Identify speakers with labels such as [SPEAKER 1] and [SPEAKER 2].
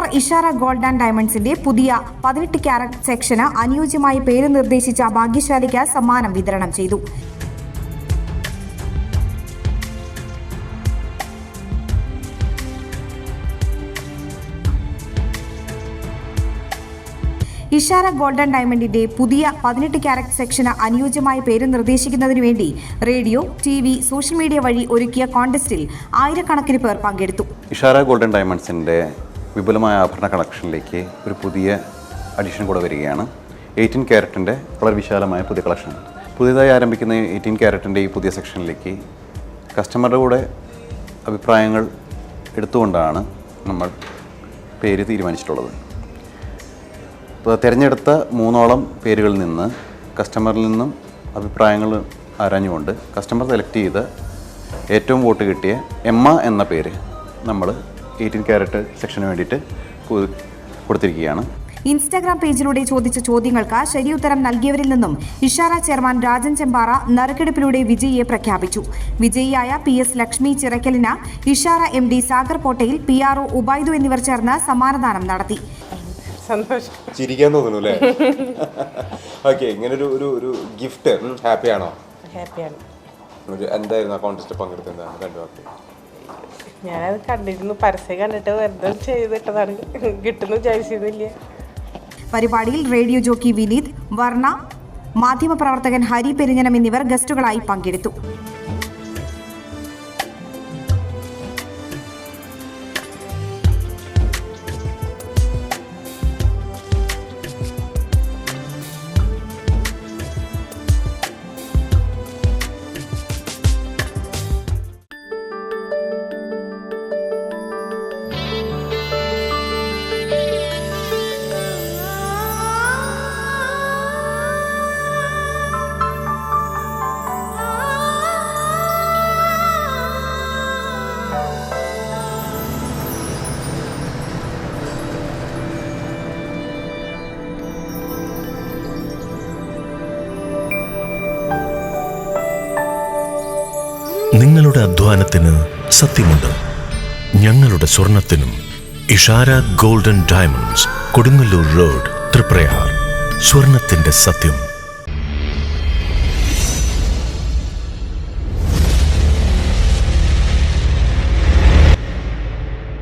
[SPEAKER 1] Triprayar Ishara gold and ഡയമണ്ട്സിന്റെ പുതിയ 18 carrot സെക്ഷന് അനുയോജ്യമായ പേര് നിർദ്ദേശിച്ച ഭാഗ്യശാലിക്ക് സമ്മാനം വിതരണം ചെയ്തു. ഇഷാര ഗോൾഡ് ആൻഡ് ഡയമണ്ടിന്റെ പുതിയ 18 ക്യാരറ്റ് സെക്ഷന് അനുയോജ്യമായ പേര് നിർദ്ദേശിക്കുന്നതിനു വേണ്ടി റേഡിയോ, TV, സോഷ്യൽ മീഡിയ വഴി ഒരുക്കിയ കോൺടെസ്റ്റിൽ ആയിരക്കണക്കിന് പേർ പങ്കെടുത്തു.
[SPEAKER 2] ഇഷാര ഗോൾഡ് ആൻഡ് ഡയമണ്ട്സിന്റെ വിപുലമായ ആഭരണ കളക്ഷനിലേക്ക് ഒരു പുതിയ അഡീഷൻ കൂടെ വരികയാണ്. 18 ക്യാരറ്റിന്റെ വളരെ വിശാലമായ പുതിയ കളക്ഷൻ. പുതിയതായി ആരംഭിക്കുന്ന 18 ക്യാരറ്റിന്റെ ഈ പുതിയ സെക്ഷനിലേക്ക് കസ്റ്റമറുടെ കൂടെ അഭിപ്രായങ്ങൾ എടുത്തുകൊണ്ടാണ് നമ്മൾ പേര് തീരുമാനിച്ചിട്ടുള്ളത്. തിരഞ്ഞെടുത്ത 3ഓളം പേരുകളിൽ നിന്ന് കസ്റ്റമറിൽ നിന്നും അഭിപ്രായങ്ങൾ ആരാഞ്ഞുകൊണ്ട് കസ്റ്റമർ സെലക്ട് ചെയ്ത് ഏറ്റവും വോട്ട് കിട്ടിയ എമ്മ എന്ന പേര് നമ്മൾ 18 ക്യാരറ്റ് സെക്ഷന് വേണ്ടിയിട്ട് കൊടുത്തിരിക്കുകയാണ്.
[SPEAKER 1] ഇൻസ്റ്റാഗ്രാം പേജിലൂടെ ചോദിച്ച ചോദ്യങ്ങൾക്ക് ശരിയുത്തരം നൽകിയവരിൽ നിന്നും ഇഷാര ചെയർമാൻ രാജൻ ചെമ്പാറ നറുക്കെടുപ്പിലൂടെ വിജയിയെ പ്രഖ്യാപിച്ചു. വിജയിയായ PS Lakshmi ചിറക്കലിന് Ishara MD Sagar പോട്ടയിൽ, PRO Ubaidu എന്നിവർ ചേർന്ന് സമ്മാനദാനം നടത്തി.
[SPEAKER 3] സന്തോഷം,
[SPEAKER 4] ചിരിക്കാൻ തോന്നുന്നു അല്ലേ? ഓക്കെ, ഇങ്ങനെ ഒരു ഗിഫ്റ്റ് ഹാപ്പിയാണോ?
[SPEAKER 3] ഹാപ്പിയാണ്.
[SPEAKER 4] എന്തായിരുന്നു ആ കോൺടെസ്റ്റ് പങ്കെടുത്തത്? കണ്ടു,
[SPEAKER 3] ഞാനത് കണ്ടിരുന്നു, പരസ്യം കണ്ടിട്ട് വെറുതെ ചെയ്തിട്ടതാണ്, കിട്ടുന്നു വിചാരിച്ചിരുന്നില്ല.
[SPEAKER 1] പരിപാടിയിൽ റേഡിയോ ജോക്കി വിനീത്, വർണ്ണ, മാധ്യമപ്രവർത്തകൻ ഹരി പെരിഞ്ഞനം എന്നിവർ ഗസ്റ്റുകളായി പങ്കെടുത്തു.
[SPEAKER 5] നിങ്ങളുടെ അധ്വാനത്തിന് സത്യമുണ്ട്. ഞങ്ങളുടെ സ്വർണത്തിനും. Ishara golden diamonds, Kodungallur road, Triprayar. സ്വർണത്തിന്റെ സത്യം.